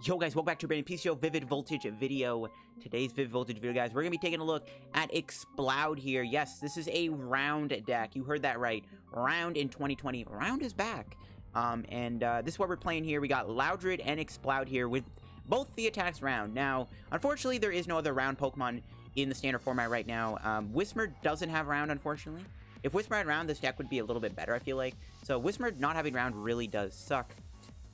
Yo guys, welcome back to a brand new PTCGO Vivid Voltage video. Today's Vivid Voltage video, guys, we're going to be taking a look at Exploud here. Yes, this is a round deck. You heard that right. Round in 2020. Round is back. This is what we're playing here. We got Loudred and Exploud here with both the attacks round. Now, unfortunately, there is no other round Pokemon in the standard format right now. Whismur doesn't have round, unfortunately. If Whismur had round, this deck would be a little bit better, I feel like. So Whismur not having round really does suck.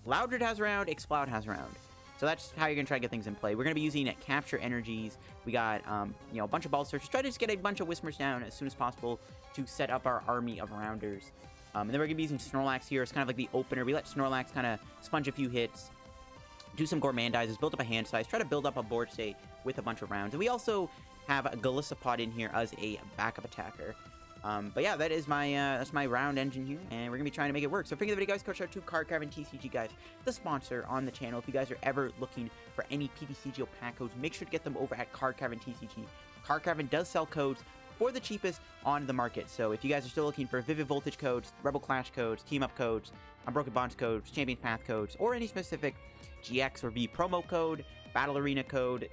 Loudred has round, Exploud has round. So that's how you're going to try to get things in play. We're going to be using Capture Energies. We got, a bunch of ball searches. Try to just get a bunch of Whismurs down as soon as possible to set up our army of rounders. And then we're going to be using Snorlax here. It's kind of like the opener. We let Snorlax kind of sponge a few hits, do some Gourmandizes, build up a hand size, try to build up a board state with a bunch of rounds. And we also have a Golisopod in here as a backup attacker. But yeah, that is my that's my round engine here, and we're gonna be trying to make it work. So for the video, guys, go shout out to Card Cavern TCG, guys, the sponsor on the channel. If you guys are ever looking for any PTCGO pack codes, make sure to get them over at Card Cavern TCG. Card Cavern does sell codes for the cheapest on the market. So if you guys are still looking for Vivid Voltage codes, Rebel Clash codes, Team Up codes, Unbroken Bonds codes, Champions Path codes, or any specific GX or V promo code, Battle Arena code,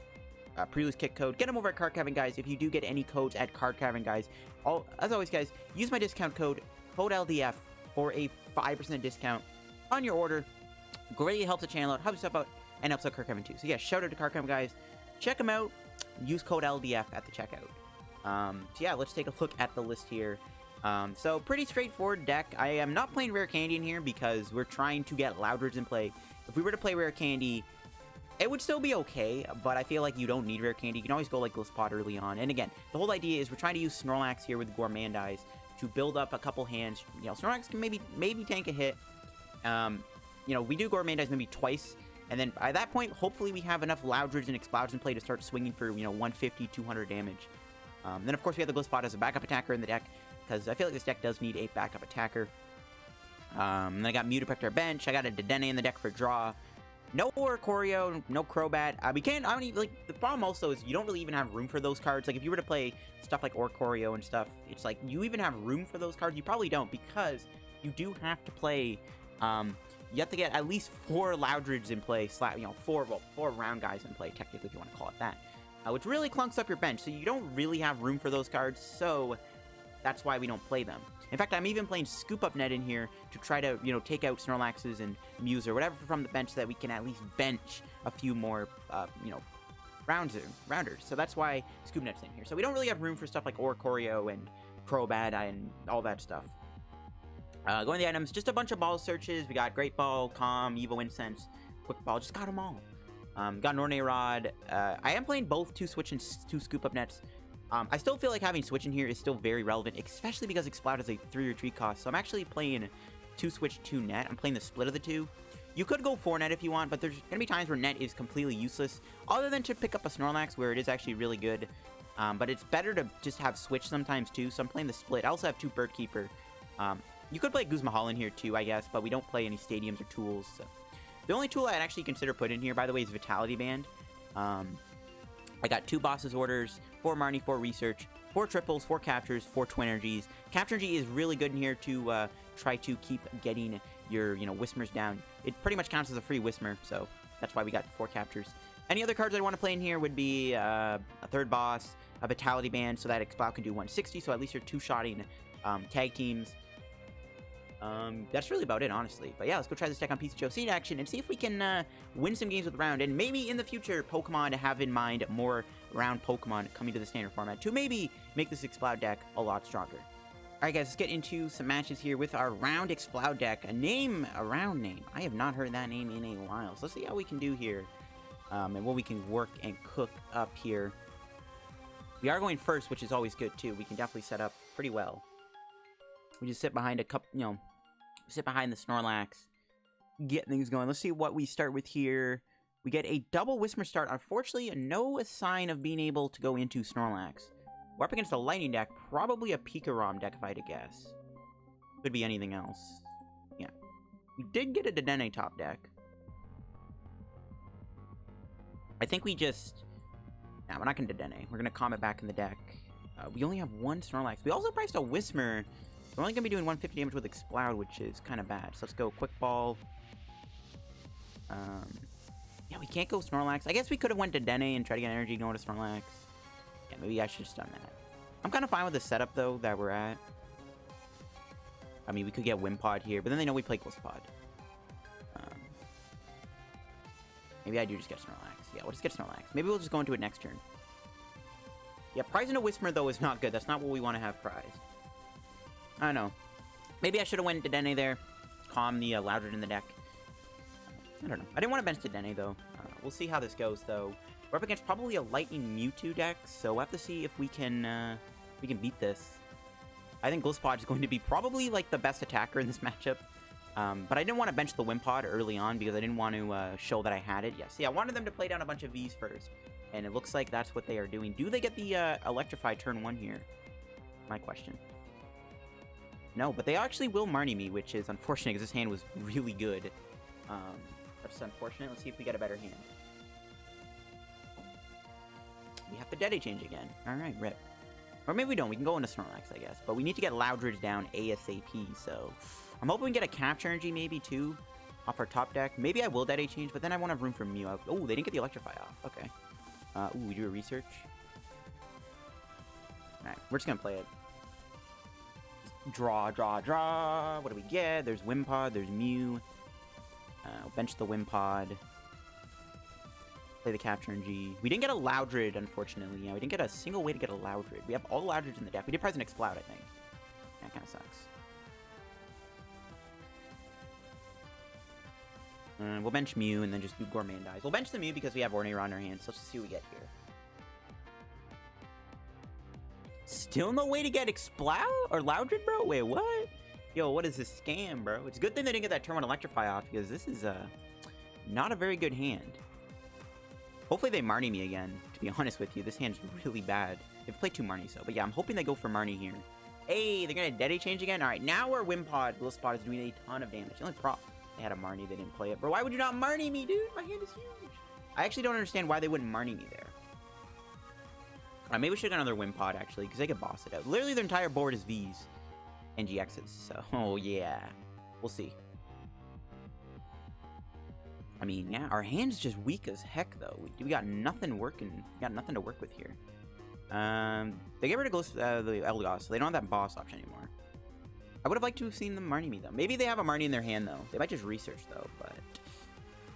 Prelude's Kick code, get them over at Card Cavern, guys. If you do get any codes at Card Cavern, guys, as always, guys, use my discount code LDF for a 5% discount on your order. Greatly helps the channel out, helps yourself out, and helps out Card Cavern too. So yeah, shout out to Card Cavern, guys. Check them out. Use code LDF at the checkout. So yeah, let's take a look at the list here. So pretty straightforward deck. I am not playing Rare Candy in here because we're trying to get Loudreds in play. If we were to play Rare Candy, it would still be okay, but I feel like you don't need Rare Candy. You can always go like Golisopod early on. And again, the whole idea is we're trying to use Snorlax here with Gourmandize to build up a couple hands. You know, Snorlax can maybe tank a hit. We do Gourmandize maybe twice, and then by that point, hopefully we have enough Loudreds and Explouds in play to start swinging for, 150, 200 damage. Then of course we have the Golisopod as a backup attacker in the deck, because I feel like this deck does need a backup attacker. Then I got Mew to protect our bench. I got a Dedenne in the deck for draw. No Oricorio, no Crobat. The problem also is you don't really even have room for those cards. Like, if you were to play stuff like Oricorio and stuff, it's like, you even have room for those cards? You probably don't, because you do have to play, you have to get at least 4 Loudreds in play, 4 round guys in play, technically, if you want to call it that. Which really clunks up your bench, so you don't really have room for those cards, so that's why we don't play them. In fact, I'm even playing Scoop Up Net in here to try to, take out Snorlaxes and Mews or whatever from the bench so that we can at least bench a few more, rounders. So that's why Scoop Net's in here. So we don't really have room for stuff like Oricorio and Crobat and all that stuff. Going to the items, just a bunch of ball searches. We got Great Ball, Calm, Evo Incense, Quick Ball. Just got them all. Got an Ordinary Rod. I am playing both 2 Switch and 2 Scoop Up Nets. I still feel like having Switch in here is still very relevant, especially because Exploud has a 3 retreat cost. So I'm actually playing 2 Switch, 2 Net. I'm playing the split of the two. You could go 4 Net if you want, but there's going to be times where Net is completely useless, other than to pick up a Snorlax, where it is actually really good. But it's better to just have Switch sometimes, too. So I'm playing the split. I also have 2 Bird Keeper. You could play Guzmahal in here, too, I guess, but we don't play any stadiums or tools. So. The only tool I'd actually consider putting in here, by the way, is Vitality Band. I got 2 Boss's Orders, 4 Marnie, 4 Research, 4 Triples, 4 Captures, 4 Twin Energies. Capture Energy is really good in here to try to keep getting your, Whismurs down. It pretty much counts as a free Whismur, so that's why we got 4 Captures. Any other cards I'd want to play in here would be a 3rd Boss, a Vitality Band, so that Exploud can do 160, so at least you're 2-shotting tag teams. That's really about it, honestly. But yeah, let's go try this deck on PTCGO Seed Action and see if we can win some games with round. And maybe in the future, Pokemon have in mind more round Pokemon coming to the standard format to maybe make this Exploud deck a lot stronger. Alright guys, let's get into some matches here with our round Exploud deck. A round name. I have not heard that name in a while. So let's see how we can do here. And what we can work and cook up here. We are going first, which is always good too. We can definitely set up pretty well. We just sit behind a couple, sit behind the Snorlax, get things going. Let's see what we start with here. We get a double Whismur start. Unfortunately, no sign of being able to go into Snorlax. We're up against a Lightning deck, probably a Pikarom deck if I had to guess. Could be anything else. Yeah. We did get a Dedenne top deck. I think we just... Nah, we're not going to Dedenne. We're going to Comet back in the deck. We only have 1 Snorlax. We also priced a Whismur. We're only going to be doing 150 damage with Exploud, which is kind of bad. So let's go Quick Ball. Yeah, we can't go Snorlax. I guess we could have went to Dedenne and tried to get energy going to Snorlax. Yeah, maybe I should have done that. I'm kind of fine with the setup, though, that we're at. I mean, we could get Wimpod here, but then they know we play Golisopod. Maybe I do just get Snorlax. Yeah, we'll just get Snorlax. Maybe we'll just go into it next turn. Yeah, prize into Whismur, though, is not good. That's not what we want to have prize. I don't know. Maybe I should have went to Dedenne there. Calm the Loudred in the deck. I don't know. I didn't want to bench to Dedenne, though. We'll see how this goes, though. We're up against probably a Lightning Mewtwo deck, so we'll have to see if we can beat this. I think Golisopod is going to be probably, like, the best attacker in this matchup. But I didn't want to bench the Wimpod early on because I didn't want to show that I had it. Yes, yeah, I wanted them to play down a bunch of Vs first. And it looks like that's what they are doing. Do they get the Electrify turn 1 here? My question. No, but they actually will Marnie me, which is unfortunate because this hand was really good. That's unfortunate. Let's see if we get a better hand. We have to Dedenne change again. Alright, rip. Or maybe we don't. We can go into Snorlax, I guess. But we need to get Loudred down ASAP, so... I'm hoping we can get a Capture Energy, maybe, too, off our top deck. Maybe I will Dedenne change, but then I won't have room for Mew. Oh, they didn't get the Electrify off. Okay. Ooh, we do a research. Alright, we're just gonna play it. Draw, draw, draw. What do we get? There's Wimpod, there's Mew. Bench the Wimpod. Play the Capture Energy. We didn't get a Loudred, unfortunately. Yeah, we didn't get a single way to get a Loudred. We have all the Loudreds in the deck. We did prize an Exploud, I think. That kind of sucks. We'll bench Mew and then just do Gourmandize. We'll bench the Mew because we have Ordinary Rod in our hands. So let's just see what we get here. Still no way to get Exploud or Loudred, bro? Wait, what? Yo, what is this scam, bro? It's a good thing they didn't get that turn 1 Electrify off because this is not a very good hand. Hopefully they Marnie me again, to be honest with you. This hand's really bad. They've played 2 Marnies, though. But yeah, I'm hoping they go for Marnie here. Hey, they're going to Dedenne change again? Alright, now our Wimpod Golisopod is doing a ton of damage. The only prop. They had a Marnie, they didn't play it. Bro, why would you not Marnie me, dude? My hand is huge. I actually don't understand why they wouldn't Marnie me there. Maybe we should get another Wimpod, actually, because they could boss it out. Literally, their entire board is Vs and GXs, so, oh, yeah. We'll see. I mean, yeah, our hand's just weak as heck, though. We got nothing working. We got nothing to work with here. They get rid of the Eldegoss, so they don't have that boss option anymore. I would have liked to have seen them Marnie me, though. Maybe they have a Marnie in their hand, though. They might just research, though, but...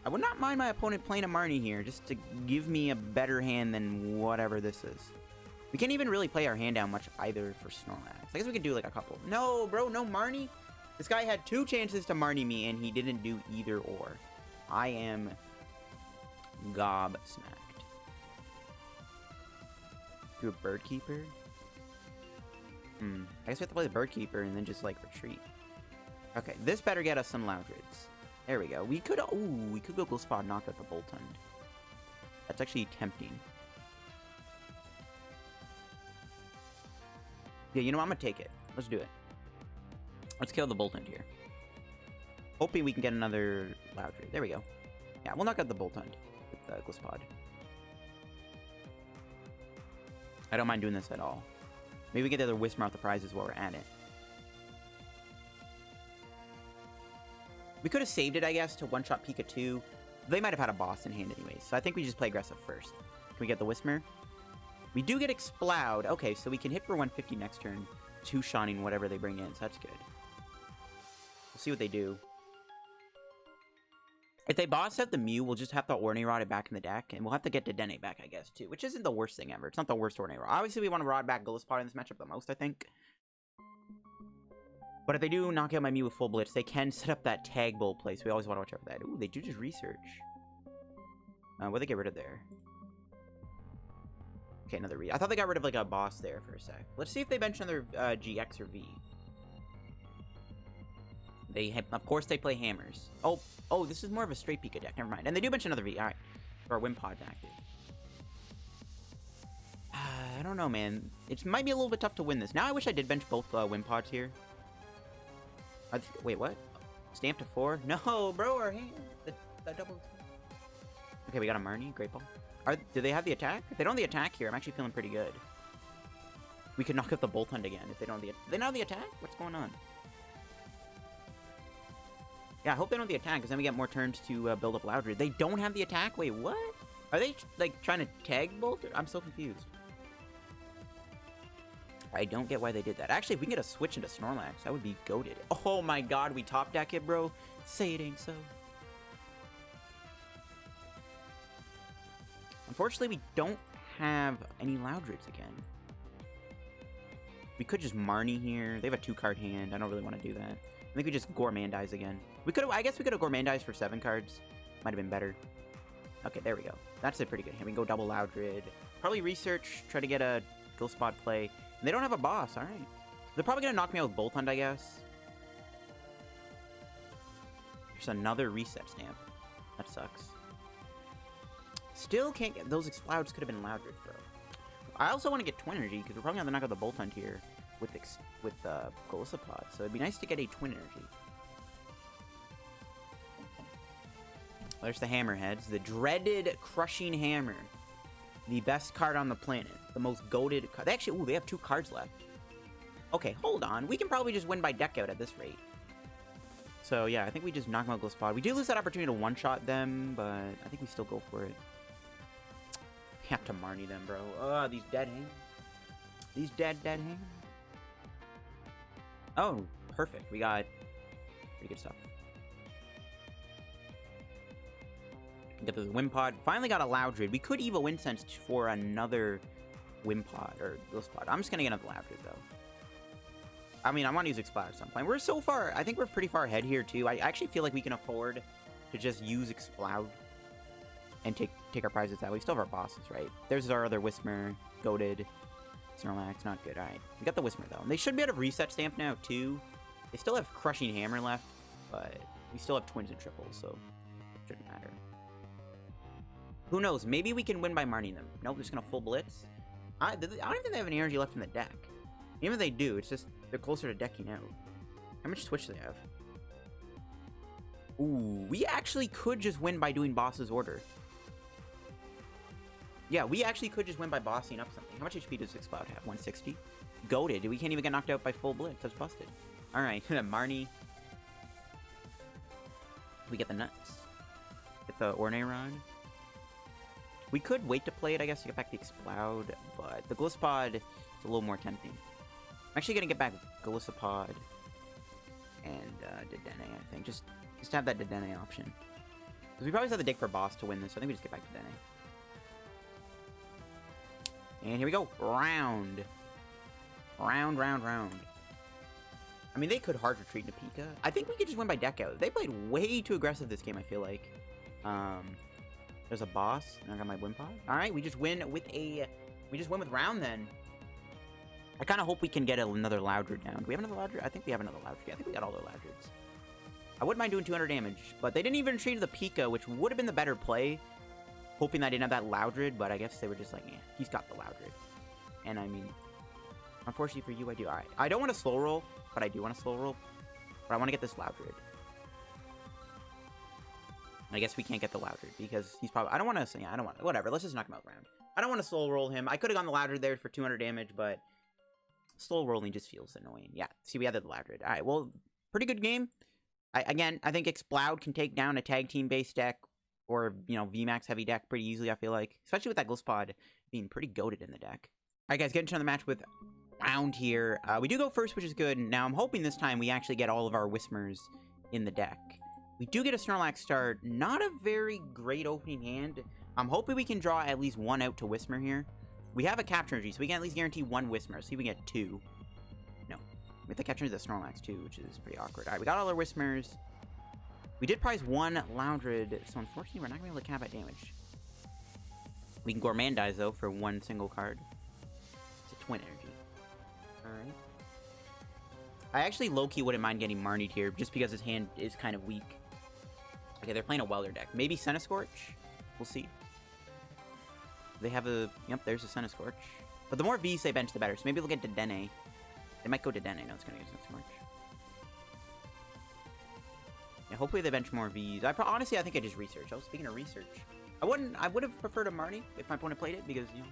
I would not mind my opponent playing a Marnie here, just to give me a better hand than whatever this is. We can't even really play our hand down much either for Snorlax. I guess we could do, like, a couple. No, bro, no Marnie? This guy had 2 chances to Marnie me, and he didn't do either or. I am gobsmacked. Do a Bird Keeper? I guess we have to play the Bird Keeper and then just, like, retreat. Okay, this better get us some Loudreds. There we go. We could, ooh, we could go Golisopod, knock out the Boltund. That's actually tempting. Yeah, you know what? I'm gonna take it. Let's do it. Let's kill the Boltund here. Hoping we can get another Loudred. There we go. Yeah, we'll knock out the Boltund with Golisopod. I don't mind doing this at all. Maybe we get the other Whismur out the prizes while we're at it. We could have saved it, I guess, to one-shot Pikachu. They might have had a boss in hand anyways, so I think we just play aggressive first. Can we get the Whismur? We do get Exploud. Okay, so we can hit for 150 next turn. 2-shotting whatever they bring in, so that's good. We'll see what they do. If they boss out the Mew, we'll just have to Ordinary Rod it back in the deck, and we'll have to get Dedenne back, I guess, too, which isn't the worst thing ever. It's not the worst Ordinary Rod. Obviously, we want to Rod back Golisopod in this matchup the most, I think. But if they do knock out my Mew with full Blitz, they can set up that Tag Bolt play, so we always want to watch out for that. Ooh, they do just research. What'd they get rid of there? Okay, another I thought they got rid of, like, a boss there for a sec. Let's see if they bench another GX or V. Of course, they play Hammers. Oh, this is more of a straight Pika deck. Never mind. And they do bench another V. All right. Or Wimpod active. I don't know, man. It might be a little bit tough to win this. Now I wish I did bench both Wimpods here. Wait, what? Stamp to 4? No, bro, our hand. The double. Okay, we got a Marnie. Great Ball. Do they have the attack? If they don't have the attack here, I'm actually feeling pretty good. We could knock out the Boltund again if they don't have the... Do they not have the attack? What's going on? Yeah, I hope they don't have the attack, because then we get more turns to build up Loudred. They don't have the attack? Wait, what? Are they, like, trying to tag bolt? I'm so confused. I don't get why they did that. Actually, if we can get a switch into Snorlax, that would be goated. Oh my god, we top deck it, bro. Say it ain't so. Unfortunately, we don't have any Loudreds again. We could just Marnie here. They have a 2-card hand. I don't really want to do that. I think we just Gourmandize again. We could have, I guess we could have Gourmandized for 7 cards. Might have been better. Okay, there we go. That's a pretty good hand. We can go double Loudred. Probably research, try to get a Golisopod play. And they don't have a boss, alright. They're probably going to knock me out with Bolt Hunt, I guess. There's another reset stamp. That sucks. Still can't get... Those Explouds could have been Loudred, bro. I also want to get Twin Energy, because we're probably going to knock out the Bolt Hunt here with Golisopod. So it'd be nice to get a Twin Energy. There's the Hammerheads. The dreaded Crushing Hammer. The best card on the planet. The most goated card. They actually, ooh, they have 2 cards left. Okay, hold on. We can probably just win by deck out at this rate. So, yeah, I think we just knock them out with Golisopod. We do lose that opportunity to one-shot them, but I think we still go for it. We have to Marnie them, bro. Oh, these dead hands. These dead hands. Oh, perfect. We got pretty good stuff. Get the Wimpod. Finally got a Loudred. We could Evo Incense for another Wimpod or Golisopod. I'm just gonna get another Loudred though. I mean, I want to use Exploud at some point. We're so far. I think we're pretty far ahead here too. I actually feel like we can afford to just use Exploud and take our prizes that way. We still have our bosses, right? There's our other Whismur, goated Snorlax. Not good. All right, we got the Whismur though. And they should be able to reset stamp now too. They still have Crushing Hammer left, but we still have twins and triples, so it shouldn't matter. Who knows? Maybe we can win by Marnie them. Nope, they're just gonna full blitz. I don't even think they have any energy left in the deck. Even if they do, it's just they're closer to decking out. How much switch do they have? Ooh, we actually could just win by doing boss's order. Yeah, we actually could just win by bossing up something. How much HP does Exploud have? 160? Goated. We can't even get knocked out by full blitz. That's busted. Alright, Marnie. We get the nuts. Get the Ordinary Rod. We could wait to play it, I guess, to get back the Exploud, but the Golisopod is a little more tempting. I'm actually going to get back Golisopod and Dedenne, I think. Just to have that Dedenne option. Because we probably have to dig for a boss to win this, so I think we just get back Dedenne. And here we go. Round. Round. I mean, they could hard retreat into Pika. I think we could just win by deck out. They played way too aggressive this game, I feel like. There's a boss, and I got my Wimpod. Alright, we just win with round then. I kind of hope we can get another Loudred down. Do we have another Loudred? I think we have another Loudred. Yeah, I think we got all the Loudreds. I wouldn't mind doing 200 damage, but they didn't even retreat to the Pika, which would have been the better play. Hoping I didn't have that Loudred, but I guess they were just like, yeah, he's got the Loudred. And I mean, unfortunately for you, I do. Alright, I don't want to slow roll, but I do want to slow roll. But I want to get this Loudred. I guess we can't get the Loudred because he's probably... I don't want to... Yeah, I don't want... Whatever, let's just knock him out round. I don't want to slow roll him. I could have gone the Loudred there for 200 damage, but... Slow rolling just feels annoying. Yeah, see, we had the Loudred. Alright, well, pretty good game. Again, I think Exploud can take down a tag team-based deck or, you know, VMAX heavy deck pretty easily, I feel like. Especially with that Golisopod being pretty goated in the deck. Alright, guys, get into the match with round here. We do go first, which is good. Now, I'm hoping this time we actually get all of our Whismurs in the deck. We do get a Snorlax start. Not a very great opening hand. I'm hoping we can draw at least one out to Whismur here. We have a Capture Energy, so we can at least guarantee one Whismur. See if we can get 2. No. We have to Capture the Snorlax too, which is pretty awkward. Alright, we got all our Whismurs. We did prize one Loudred, so unfortunately we're not going to be able to cap at damage. We can Gourmandize, though, for one single card. It's a Twin Energy. Alright. I actually low-key wouldn't mind getting Marnied here, just because his hand is kind of weak. Okay, they're playing a Welder deck. Maybe Scorch? We'll see. They have a... Yep, there's a Scorch. But the more V's they bench, the better. So maybe they'll get Dedenne. They might go Dedenne. No, it's going to get Scorch. Yeah, hopefully they bench more V's. Honestly, I think I just research. I was speaking of research. I would have preferred a Marnie if my opponent played it, because, you know,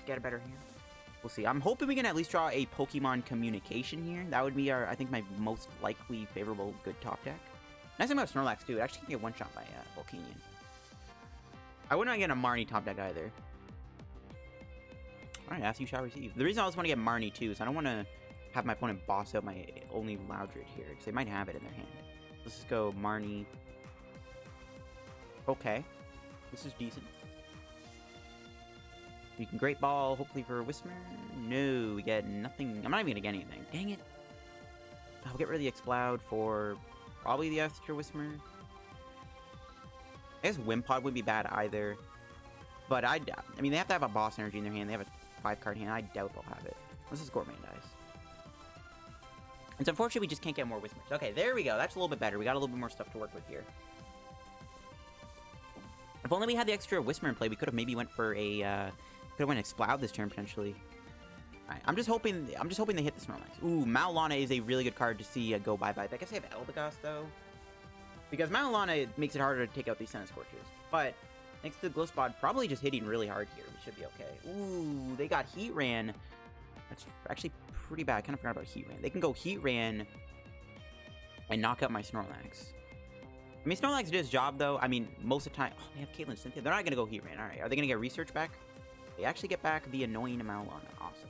get a better hand. We'll see. I'm hoping we can at least draw a Pokemon Communication here. That would be I think, my most likely favorable good top deck. Nice thing about Snorlax, too. It actually can get one-shot by Volcanion. I wouldn't want to get a Marnie top deck either. Alright, ask you shall receive. The reason I also want to get Marnie, too, is I don't want to have my opponent boss out my only Loudred here, because they might have it in their hand. Let's just go Marnie. Okay. This is decent. We can Great Ball, hopefully for Whismur. No, we get nothing. I'm not even going to get anything. Dang it. I'll get rid of the Exploud for probably the extra Whismur. I guess Wimpod wouldn't be bad either. But I mean, they have to have a boss energy in their hand. They have a 5-card hand. I doubt they'll have it. Unless this Gorman dies. It's unfortunate we just can't get more Whismurs. Okay, there we go. That's a little bit better. We got a little bit more stuff to work with here. If only we had the extra Whismur in play, we could have maybe went for a could have went Exploud this turn potentially. Alright, I'm just hoping they hit the Snorlax. Ooh, Maulana is a really good card to see go bye-bye. I guess I have Eldegoss though. Because Maulana makes it harder to take out these Senna Scorches. But thanks to the Golisopod probably just hitting really hard here. We should be okay. Ooh, they got Heat Ran. That's actually pretty bad. I kind of forgot about Heat Ran. They can go Heat Ran and knock out my Snorlax. I mean, Snorlax did his job, though. I mean, most of the time... Oh, they have Caitlyn Cynthia. They're not going to go Heat Ran. All right. Are they going to get Research back? They actually get back the annoying Maulana. Awesome.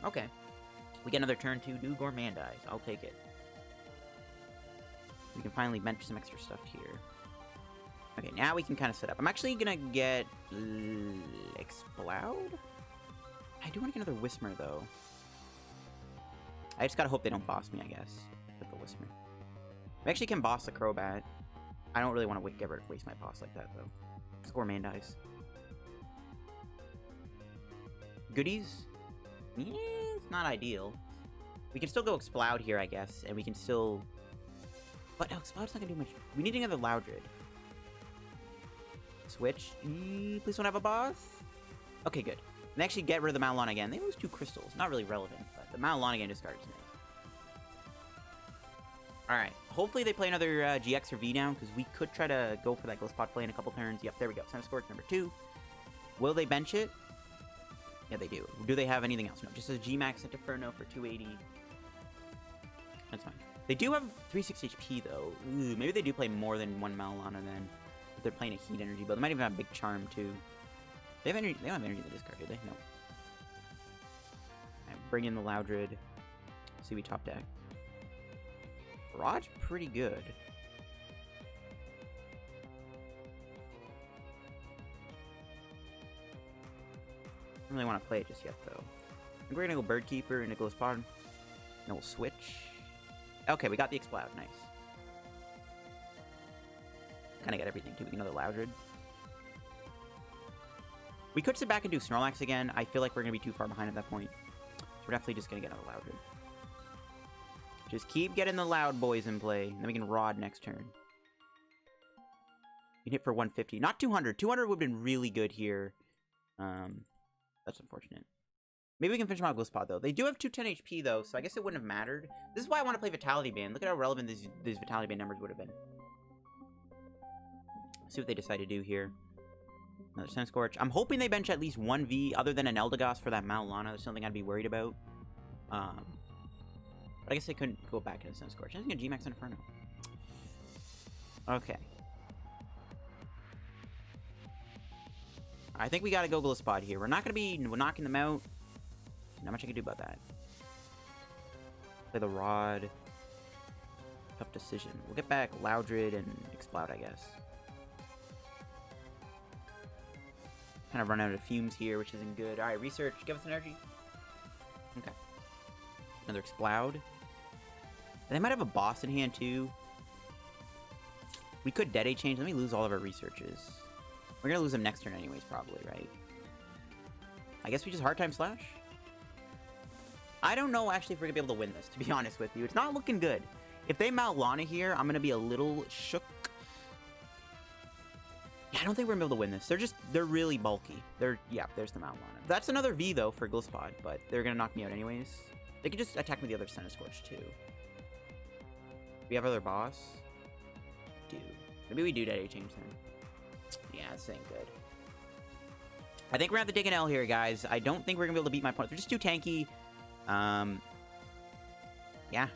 Okay. We get another turn to do Gormandize. I'll take it. We can finally bench some extra stuff here. Okay, now we can kind of set up. I'm actually going to get... Exploud? I do want to get another Whismur, though. I just got to hope they don't boss me, I guess, with the Whismur. We actually can boss the Crobat. I don't really want to waste my boss like that, though. Score Mandice. Goodies? Yeah, it's not ideal. We can still go Exploud here, I guess, and we can still... But no, Exploud's not going to do much. We need another Loudred. Switch. Please don't have a boss. Okay, good. And actually get rid of the Maulana again. They lose 2 crystals. Not really relevant, but the Maulana again discards me. Alright, hopefully they play another GX or V down, because we could try to go for that Golisopod play in a couple turns. Yep, there we go. Senna Scorch number 2. Will they bench it? Yeah, they do. Do they have anything else? No, just a Gmax Inferno for 280. That's fine. They do have 36 HP, though. Ooh, maybe they do play more than one Maulana then. If they're playing a Heat Energy, but they might even have Big Charm, too. They have energy. They don't have energy in the discard, do they? No. Right, bring in the Loudred. See we top deck. Rod's pretty good. I don't really want to play it just yet, though. I think we're going to go Bird Keeper and Golisopod. And we'll switch. Okay, we got the Exploud. Nice. Kind of got everything, too. We can another Loudred. We could sit back and do Snorlax again. I feel like we're going to be too far behind at that point. So we're definitely just going to get another Loudred. Just keep getting the Loud boys in play. And then we can Rod next turn. We can hit for 150. Not 200. 200 would have been really good here. That's unfortunate. Maybe we can finish them out with Golisopod, though. They do have 210 HP, though, so I guess it wouldn't have mattered. This is why I want to play Vitality Band. Look at how relevant these Vitality Band numbers would have been. Let's see what they decide to do here. Another Senna Scorch. I'm hoping they bench at least one V other than an Eldegoss for that Maulana. That's something I'd be worried about. But I guess they couldn't go back to the Senna Scorch. I think a Gmax Inferno. Okay. I think we gotta go Golisopod here. We're not gonna be knocking them out. Not much I can do about that. Play the Rod. Tough decision. We'll get back Loudred and Exploud, I guess. Kind of run out of fumes here, which isn't good. Alright, Research. Give us energy. Okay. Another Exploud. They might have a boss in hand, too. We could Dedenne change. Let me lose all of our Researches. We're going to lose them next turn anyways, probably, right? I guess we just Hard Time Slash? I don't know, actually, if we're going to be able to win this, to be honest with you. It's not looking good. If they Maulana here, I'm going to be a little shook. Yeah, I don't think we're going to be able to win this. They're really bulky. Yeah, there's the Maulana. That's another V, though, for Golisopod, but they're going to knock me out anyways. They could just attack me with the other Senna Scorch, too. We have other boss? Do. Maybe we do Dedenne change then. Yeah, this ain't good. I think we're going to have to take an L here, guys. I don't think we're going to be able to beat my opponent. They're just too tanky. Yeah,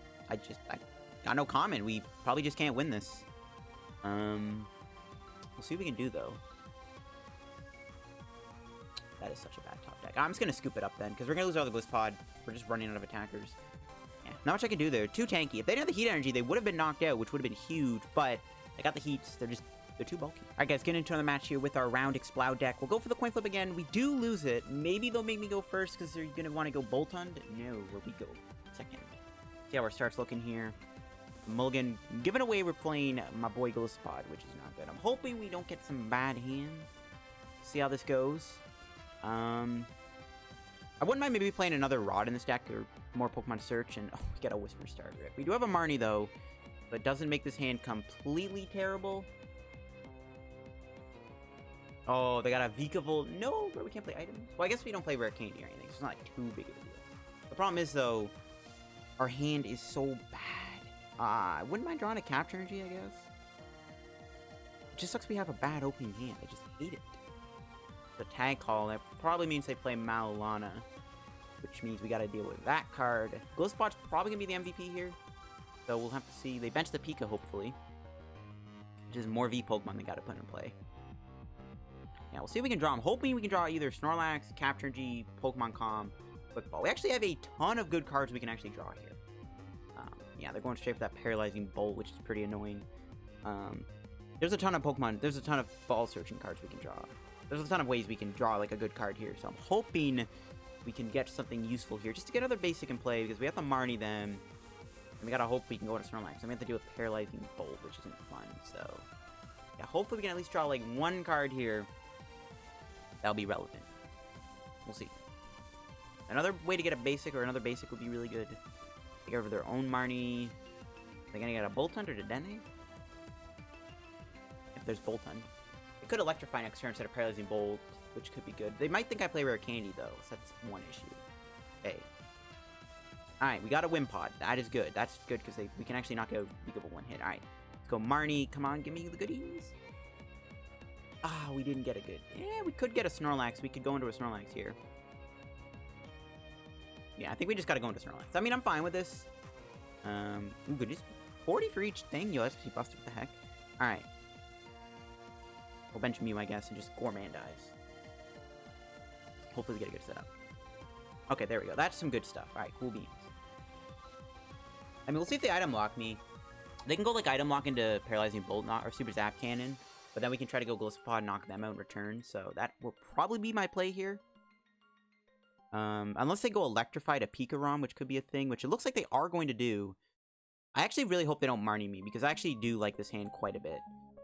Got no common. We probably just can't win this. We'll see what we can do, though. That is such a bad top deck. I'm just going to scoop it up, then, because we're going to lose all the Golisopod. We're just running out of attackers. Yeah, not much I can do there. Too tanky. If they didn't have the heat energy, they would have been knocked out, which would have been huge, but I got the heats. They're too bulky. Alright, guys, getting into another match here with our round Exploud deck. We'll go for the coin flip again. We do lose it. Maybe they'll make me go first because they're going to want to go Boltund. No, where we go second. See how our start's looking here. Mulligan, giving away we're playing my boy Golisopod, which is not good. I'm hoping we don't get some bad hands. See how this goes. I wouldn't mind maybe playing another Rod in this deck or more Pokemon Search, and we got a Whismur starter. We do have a Marnie, though, but it doesn't make this hand completely terrible. Oh, they got a Vikavolt. No, but we can't play items. Well, I guess we don't play Rare Candy or anything. So it's not like too big of a deal. The problem is, though, our hand is so bad. I wouldn't mind drawing a Capture Energy, I guess. It just sucks we have a bad opening hand. I just hate it. The tag call, that probably means they play Malana, which means we gotta deal with that card. Golisopod's probably gonna be the MVP here. So we'll have to see. They bench the Pika, hopefully. Which is more V Pokemon they gotta put in play. Yeah, we'll see if we can draw. I'm hoping we can draw either Snorlax, Capture Energy, Pokemon Com, Quick Ball. We actually have a ton of good cards we can actually draw here. Yeah, they're going straight for that Paralyzing Bolt, which is pretty annoying. There's a ton of Pokemon. There's a ton of ball searching cards we can draw. There's a ton of ways we can draw like a good card here. So I'm hoping we can get something useful here just to get another basic in play because we have to Marnie them. And we gotta hope we can go to Snorlax. And we have to deal with Paralyzing Bolt, which isn't fun. So yeah, hopefully we can at least draw like one card here that'll be relevant. We'll see. Another way to get a basic or another basic would be really good. Take over their own Marnie. They're gonna get a Boltund or Dedenne? If there's Boltund. They could Electrify next turn instead of Paralyzing Bolt, which could be good. They might think I play Rare Candy, though, so that's one issue. Hey. Alright, we got a Wimpod. That is good. That's good, because we can actually knock out Vikavolt one hit. Alright, let's go Marnie. Come on, give me the goodies. Ah, we didn't get a good... Yeah, we could get a Snorlax. We could go into a Snorlax here. Yeah, I think we just gotta go into Snorlax. I mean, I'm fine with this. Ooh, good. Just 40 for each thing. Yo, that's actually busted. What the heck? Alright. We'll bench Mew, I guess, and just Gourmandize. Hopefully we get a good setup. Okay, there we go. That's some good stuff. Alright, cool beans. I mean, we'll see if they item lock me. They can go, like, item lock into Paralyzing Bolt or Super Zap Cannon, but then we can try to go Golisopod and knock them out in return, so that will probably be my play here. Unless they go Electrify to Pikarom, which could be a thing, which it looks like they are going to do. I actually really hope they don't Marnie me, because I actually do like this hand quite a bit.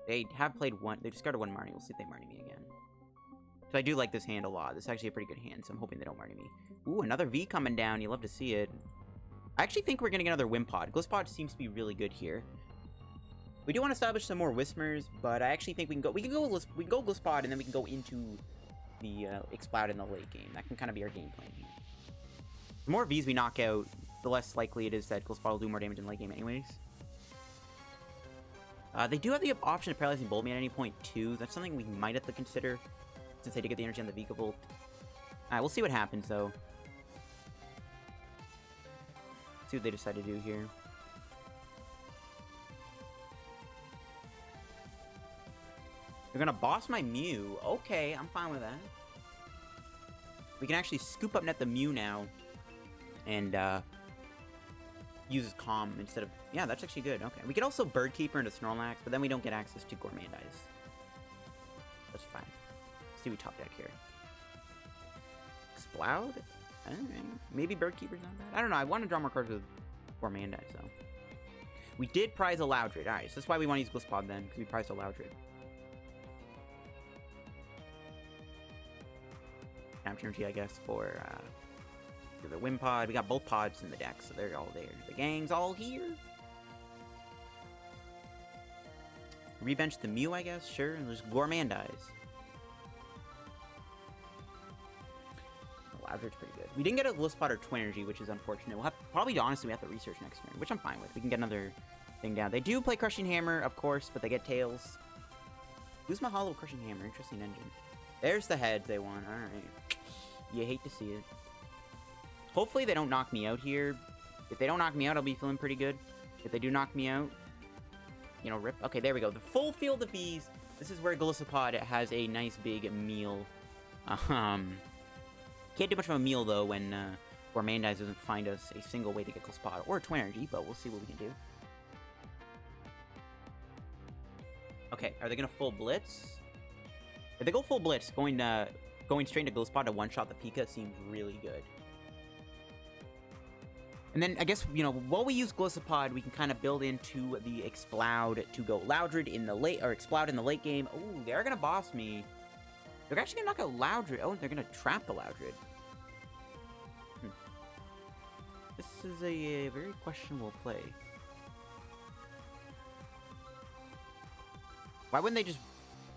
They have played one, they discarded one Marnie. We'll see if they Marnie me again. So I do like this hand a lot. This is actually a pretty good hand, so I'm hoping they don't Marnie me. Ooh, another V coming down. You love to see it. I actually think we're going to get another Wimpod. Golisopod seems to be really good here. We do want to establish some more Whismurs, but I actually think we can go Golisopod, and then we can go into the Exploud in the late game. That can kind of be our game plan here. The more Vs we knock out, the less likely it is that Golisopod will do more damage in the late game anyways. They do have the option of Paralyzing Bolt me at any point, too. That's something we might have to consider, since they did get the energy on the Vikavolt. Alright, we'll see what happens, though. See what they decide to do here. They're gonna boss my Mew. Okay, I'm fine with that. We can actually Scoop Up Net the Mew now. And, uses Calm instead of... Yeah, that's actually good. Okay. We can also Bird Keeper into Snorlax, but then we don't get access to Gourmandize. That's fine. Let's see we top deck here. Exploud? Alright. Maybe Bird Keeper's not bad. I don't know. I want to draw more cards with Gourmandize, so... We did prize a Loudred. Alright, so that's why we want to use Golisopod then, because we prized a Loudred. Capture Energy, I guess, for the Wimpod. We got both pods in the deck, so they're all there. The gang's all here. Rebench the Mew, I guess, sure, and just Gourmandize. Loudred's pretty good. We didn't get a Golisopod or Twin Energy, which is unfortunate. We'll have probably, honestly, we have to research next turn, which I'm fine with. We can get another thing down. They do play Crushing Hammer, of course, but they get Tails. Who's my Hollow Crushing Hammer? Interesting engine. There's the heads they want. Alright. You hate to see it. Hopefully they don't knock me out here. If they don't knock me out, I'll be feeling pretty good. If they do knock me out, you know, rip. Okay, there we go. The full field of Vs. This is where Golisopod has a nice big meal. Can't do much of a meal, though, when Gourmandize doesn't find us a single way to get Golisopod or Twin Energy, but we'll see what we can do. Okay, are they going to full blitz? If they go full blitz, going straight into Golisopod to one-shot the Pika seems really good. And then, I guess, you know, while we use Golisopod, we can kind of build into the Exploud to go Loudred in the late, or Exploud in the late game. Oh, they're going to boss me. They're actually going to knock out Loudred. Oh, they're going to trap the Loudred. This is a very questionable play. Why wouldn't they just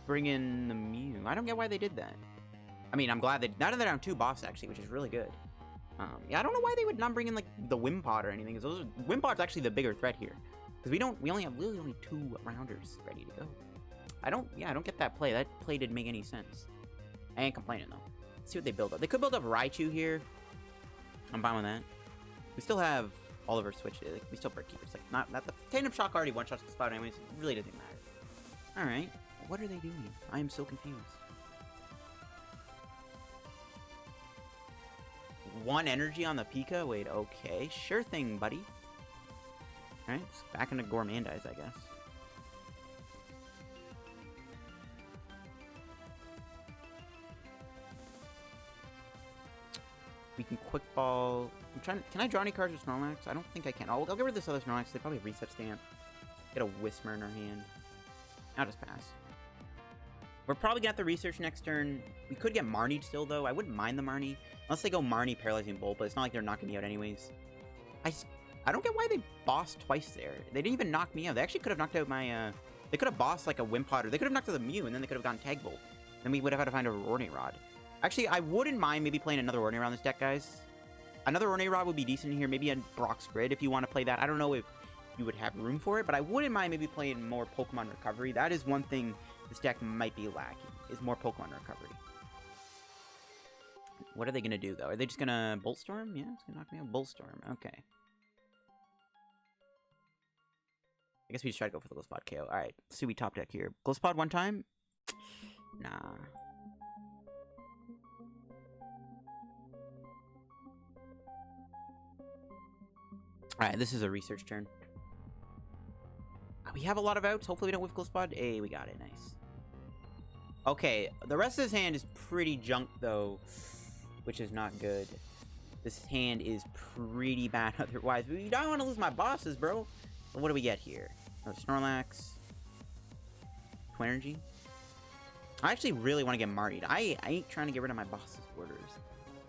bring in the Mew? I don't get why they did that. I mean, I'm glad they... Now they're down 2 boss, actually, which is really good. Yeah, I don't know why they would not bring in, like, the Wimpod or anything, because Wimpod's actually the bigger threat here. Because we only have literally only 2 rounders ready to go. I don't get that play. That play didn't make any sense. I ain't complaining, though. Let's see what they build up. They could build up Raichu here. I'm fine with that. We still have Oliver switch. Like, we still Bird Keeper. It's like, not the Tandem Shock already one-shots the spot anyways. It really doesn't matter. Alright. What are they doing? I am so confused. 1 energy on the Pika? Wait, okay. Sure thing, buddy. Alright, back into Gourmandize, I guess. We can quick ball. I'm trying. Can I draw any cards with Snorlax? I don't think I can. I'll get rid of this other Snorlax. They probably have reset stamp. Get a Whismur in our hand. I'll just pass. We're probably gonna have to research next turn. We could get Marnie still, though. I wouldn't mind the Marnie. Unless they go Marnie, Paralyzing Bolt, but it's not like they're knocking me out anyways. I don't get why they bossed twice there. They didn't even knock me out. They actually could have knocked out my, They could have bossed, like, a Wimpod, or they could have knocked out the Mew, and then they could have gotten Tag Bolt. Then we would have had to find a Ordinary Rod. Actually, I wouldn't mind maybe playing another Ordinary Rod on this deck, guys. Another Ordinary Rod would be decent here. Maybe a Brock's Grid if you want to play that. I don't know if you would have room for it, but I wouldn't mind maybe playing more Pokemon Recovery. That is one thing this deck might be lacking, is more Pokemon Recovery. What are they going to do, though? Are they just going to Bolt Storm? Yeah, it's going to knock me out. Bolt Storm. Okay. I guess we just try to go for the Golisopod KO. Alright, let's see we top deck here. Golisopod one time? Nah. Alright, this is a research turn. We have a lot of outs. Hopefully we don't whiff Golisopod. Hey, we got it. Nice. Okay, the rest of his hand is pretty junk, though, which is not good. This hand is pretty bad otherwise. We don't want to lose my bosses, bro. But what do we get here? Oh, Snorlax. Twin Energy. I actually really want to get Marnied. I ain't trying to get rid of my boss's orders.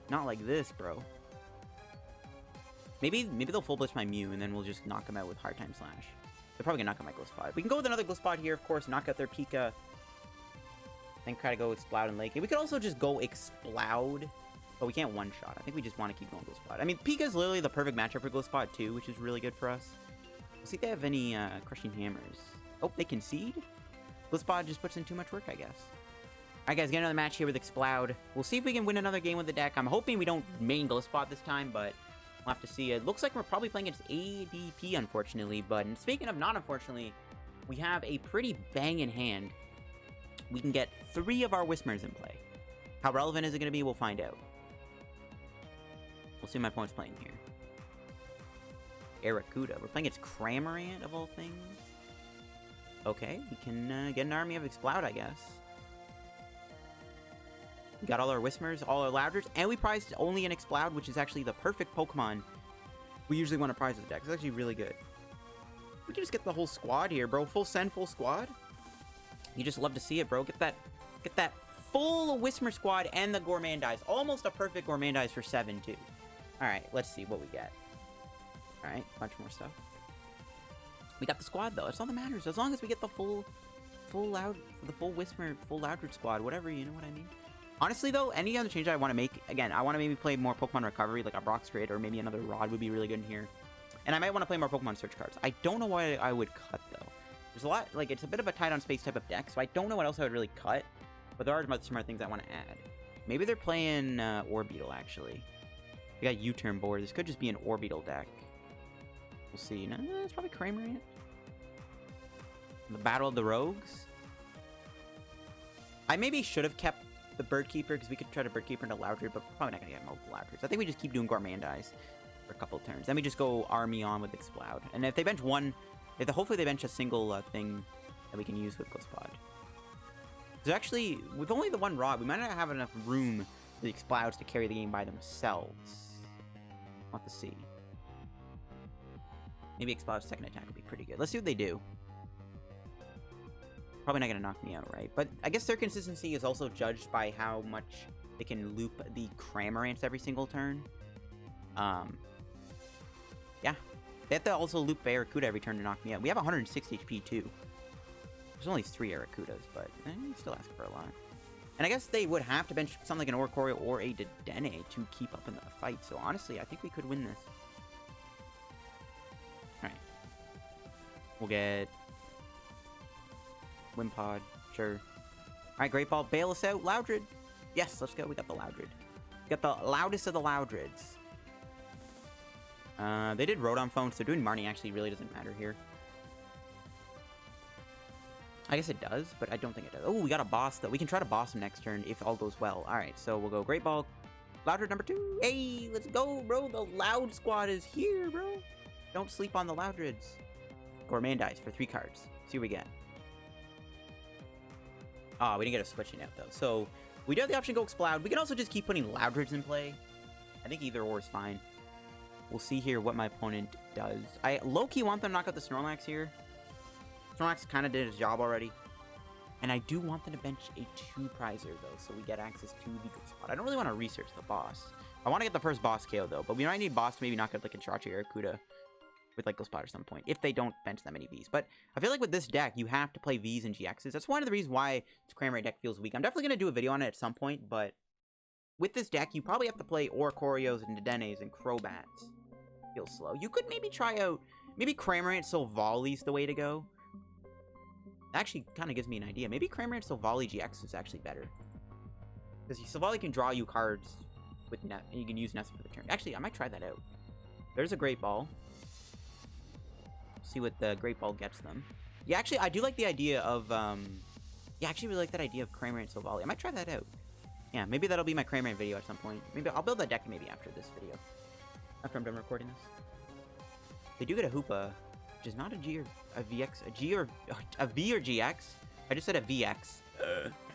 Not like this, bro. Maybe they'll full blitz my Mew, and then we'll just knock them out with Hard Time Slash. They're probably gonna knock out my Golisopod. We can go with another Golisopod here, of course, knock out their Pika. Then try to go Exploud and Lake. We could also just go Exploud, but we can't one-shot. I think we just want to keep going Golisopod. I mean, Pika is literally the perfect matchup for Golisopod, too, which is really good for us. We'll see if they have any Crushing Hammers. Oh, they concede? Golisopod just puts in too much work, I guess. Alright, guys, get another match here with Exploud. We'll see if we can win another game with the deck. I'm hoping we don't main Golisopod this time, but we'll have to see. It looks like we're probably playing against ADP, unfortunately. But speaking of not unfortunately, we have a pretty banging hand. We can get 3 of our Whismurs in play. How relevant is it going to be? We'll find out. We'll see what my opponent's playing here. Aracuda. We're playing against Cramorant, of all things. Okay, we can get an army of Exploud, I guess. We got all our Whismurs, all our Loudreds, and we prized only an Exploud, which is actually the perfect Pokemon we usually want to prize this deck. It's actually really good. We can just get the whole squad here, bro. Full send, full squad. You just love to see it, bro. Get that full Whismur squad and the Gourmandize. Almost a perfect Gourmandize for 7, too. Alright, let's see what we get. Alright, bunch more stuff. We got the squad, though. That's all that matters. As long as we get the full Whismur, full Loudred squad, whatever, you know what I mean? Honestly, though, any other change I want to make, again, I want to maybe play more Pokemon Recovery, like a Brock's Grid, or maybe another Rod would be really good in here. And I might want to play more Pokemon Search cards. I don't know why I would cut, though. There's a lot, like, it's a bit of a tight-on-space type of deck, so I don't know what else I would really cut. But there are some other things I want to add. Maybe they're playing Orbeetle, actually. We got U-turn board. This could just be an Orbeetle deck. We'll see. No, it's probably Cramorant. The Battle of the Rogues. I maybe should have kept the Bird Keeper, because we could try to Bird Keeper into Loudred, but we're probably not going to get multiple Loudreds. I think we just keep doing Gourmandize for a couple of turns. Then we just go Army on with Exploud. And if they bench one, hopefully they bench a single thing that we can use with Golisopod. So actually, with only the one Rod, we might not have enough room for the Explouds to carry the game by themselves. We'll have to see. Maybe Exploud's second attack would be pretty good. Let's see what they do. Probably not going to knock me out, right? But I guess their consistency is also judged by how much they can loop the Cramorants every single turn. Yeah. They have to also loop Barracuda every turn to knock me out. We have 160 HP too. There's only 3 Arracudas, but you still ask for a lot. And I guess they would have to bench something like an Oricorio or a Dedenne to keep up in the fight. So honestly, I think we could win this. Alright. We'll get Wimpod, sure. Alright, Great Ball, bail us out. Loudred. Yes, let's go. We got the Loudred. We got the loudest of the Loudreds. They did Rotom Phone, so doing Marnie actually really doesn't matter here. I guess it does, but I don't think it does. Oh, we got a boss, though. We can try to boss him next turn if all goes well. Alright, so we'll go Great Ball, Loudred number 2. Hey, let's go, bro. The Loud Squad is here, bro. Don't sleep on the Loudreds. Gourmandize for 3 cards. See what we get. Ah, we didn't get a switching out, though. So, we do have the option to go Exploud. We can also just keep putting Loudreds in play. I think either or is fine. We'll see here what my opponent does. I low-key want them to knock out the Snorlax here. Snorlax kind of did his job already. And I do want them to bench a 2-prizer, though, so we get access to the Golisopod. I don't really want to research the boss. I want to get the first boss KO, though, but we might need boss to maybe knock out, like, a Chachi or Arracuda with, like, Golisopod at some point, if they don't bench that many Vs. But I feel like with this deck, you have to play Vs and GXs. That's one of the reasons why this Cramorant deck feels weak. I'm definitely going to do a video on it at some point, but with this deck, you probably have to play Oricorios and Dedennes and Crobats. Feels slow. You could maybe try out, maybe Cramorant Silvali's the way to go. Actually, kind of gives me an idea. Maybe Cramorant Silvally GX is actually better. Because Silvally can draw you cards with Net, and you can use Nest for the turn. Actually, I might try that out. There's a Great Ball. See what the Great Ball gets them. Yeah, actually, I do like the idea of, yeah, I actually really like that idea of Cramorant Silvally. I might try that out. Yeah, maybe that'll be my Cramorant video at some point. Maybe I'll build that deck maybe after this video. After I'm done recording this. They do get a Hoopa, which is not a G or a VX, a G or a V or GX. I just said a VX.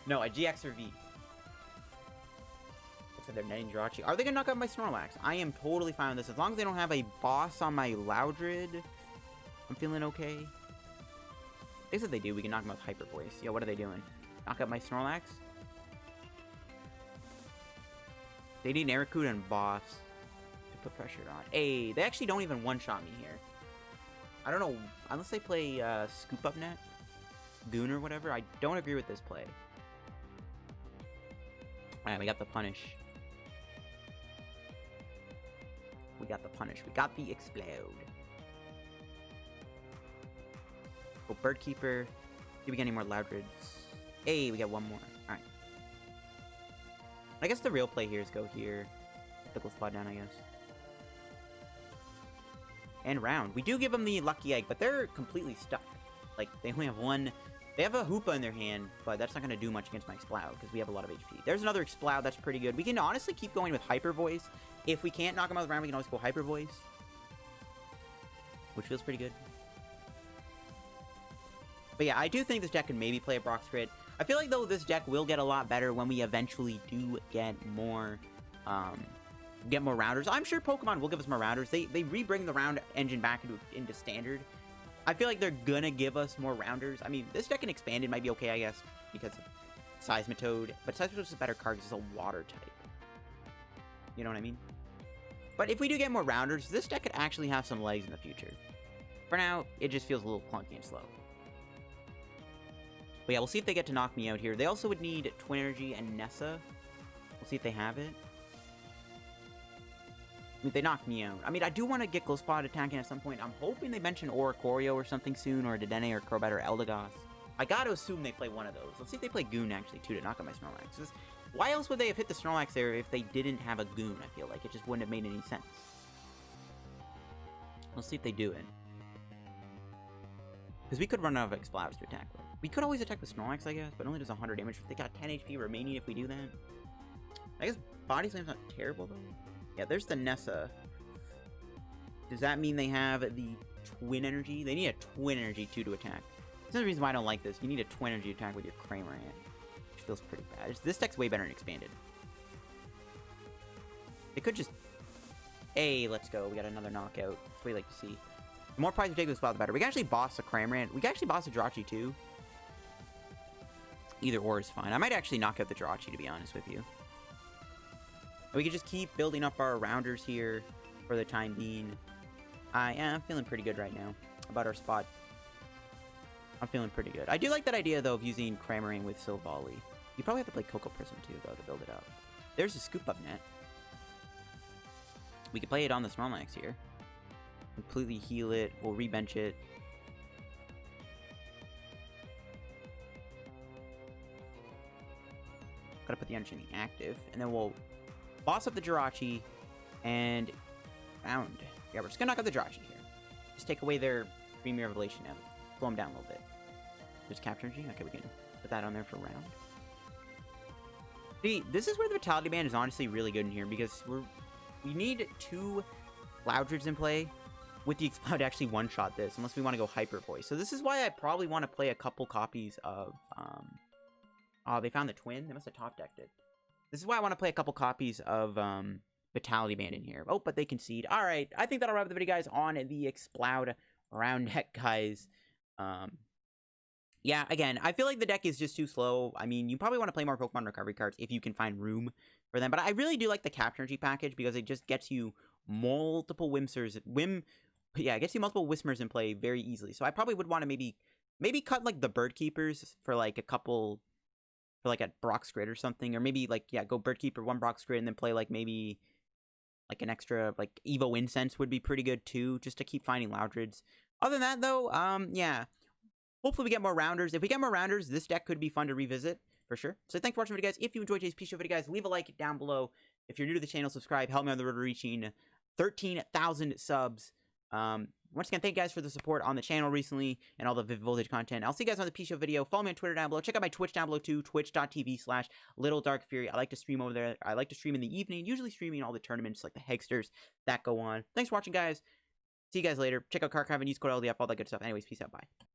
No, a GX or V. Looks like they're netting Jirachi. Are they gonna knock out my Snorlax? I am totally fine with this. As long as they don't have a boss on my Loudred, I'm feeling okay. They said they do. We can knock them out with Hyper Voice. Yo, what are they doing? Knock out my Snorlax? They need an Arracuda and boss to put pressure on. Hey, they actually don't even one-shot me here. I don't know, unless they play Scoop Up Net, Goon or whatever. I don't agree with this play. Alright, we got the punish. We got the punish. We got the Explode. Go Bird Keeper. Do we get any more Loudreds? Hey, we got one more. Alright. I guess the real play here is go here. Put the Golisopod down, I guess. And round. We do give them the Lucky Egg, but they're completely stuck. Like, they only have one. They have a Hoopa in their hand, but that's not going to do much against my Exploud, because we have a lot of HP. There's another Exploud that's pretty good. We can honestly keep going with Hyper Voice. If we can't knock them out with round, we can always go Hyper Voice. Which feels pretty good. But yeah, I do think this deck can maybe play a Brock's Grid. I feel like, though, this deck will get a lot better when we eventually do get more rounders. I'm sure Pokemon will give us more rounders. They re-bring the round engine back into standard. I feel like they're gonna give us more rounders. I mean, this deck in expanded might be okay, I guess, because of Seismitoad. But Seismitoad is a better card because it's a water type. You know what I mean? But if we do get more rounders, this deck could actually have some legs in the future. For now, it just feels a little clunky and slow. But yeah, we'll see if they get to knock me out here. They also would need Twin Energy and Nessa. We'll see if they have it. I mean, they knocked me out. I mean, I do want to get Golisopod attacking at some point. I'm hoping they mention Oricorio or something soon, or a Dedenne or Crobat or Eldegoss. I gotta assume they play one of those. Let's see if they play Goon, actually, too, to knock out my Snorlax. Why else would they have hit the Snorlax there if they didn't have a Goon, I feel like? It just wouldn't have made any sense. Let's see if they do it. Because we could run out of Explouds to attack with. We could always attack with Snorlax, I guess, but it only does 100 damage. They got 10 HP remaining if we do that. I guess Body Slam's not terrible, though. Yeah, there's the Nessa. Does that mean they have the Twin Energy? They need a Twin Energy, too, to attack. That's the reason why I don't like this. You need a Twin Energy attack with your Cramorant, which feels pretty bad. This deck's way better than Expanded. They could just... Hey, let's go. We got another knockout. That's what we like to see. The more prize we take with Exploud, the better. We can actually boss a Cramorant. We can actually boss a Jirachi, too. Either or is fine. I might actually knock out the Jirachi, to be honest with you. And we can just keep building up our rounders here for the time being. I am feeling pretty good right now about our spot. I'm feeling pretty good. I do like that idea, though, of using Cramorant with Silvally. You probably have to play Cocoa Prism, too, though, to build it up. There's a Scoop Up Net. We can play it on the Snorlax here. Completely heal it. We'll rebench it. Gotta put the energy in the active. And then we'll boss up the Jirachi and round. Yeah, we're just gonna knock out the Jirachi here. Just take away their Premier Revelation now. Slow them down a little bit. There's Capture Energy. Okay, we can put that on there for round. See, this is where the Vitality Band is honestly really good in here because we need 2 Loudreds in play with the Exploud to actually one-shot this, unless we want to go Hyper Voice. So this is why I probably want to play a couple copies of, oh, they found the Twin? They must have top-decked it. This is why I want to play a couple copies of, Vitality Band in here. Oh, but they concede. Alright, I think that'll wrap up the video, guys, on the Exploud round deck, guys. Yeah, again, I feel like the deck is just too slow. I mean, you probably want to play more Pokemon Recovery cards if you can find room for them. But I really do like the Capture Energy package because it just gets you multiple Whismurs. Yeah, it gets you multiple Whismurs in play very easily. So I probably would want to maybe cut, like, the Bird Keepers for, like, a couple... For, like, a Brock's Grid or something. Or maybe, like, yeah, go Bird Keeper, 1 Brock's Grid, and then play, like, maybe... Like, an extra, like, Evo Incense would be pretty good, too. Just to keep finding Loudreds. Other than that, though, yeah... Hopefully we get more rounders. If we get more rounders, this deck could be fun to revisit, for sure. So thanks for watching the video, guys. If you enjoyed today's PTCGO video, guys, leave a like down below. If you're new to the channel, subscribe. Help me on the road to reaching 13,000 subs. Once again, thank you guys for the support on the channel recently and all the Vivid Voltage content. I'll see you guys on the PTCGO video. Follow me on Twitter down below. Check out my Twitch down below, too. Twitch.tv/LittleDarkFury. I like to stream over there. I like to stream in the evening, usually streaming all the tournaments, like the Hegsters that go on. Thanks for watching, guys. See you guys later. Check out Card Craft and use code LDF, all that good stuff. Anyways, peace out. Bye.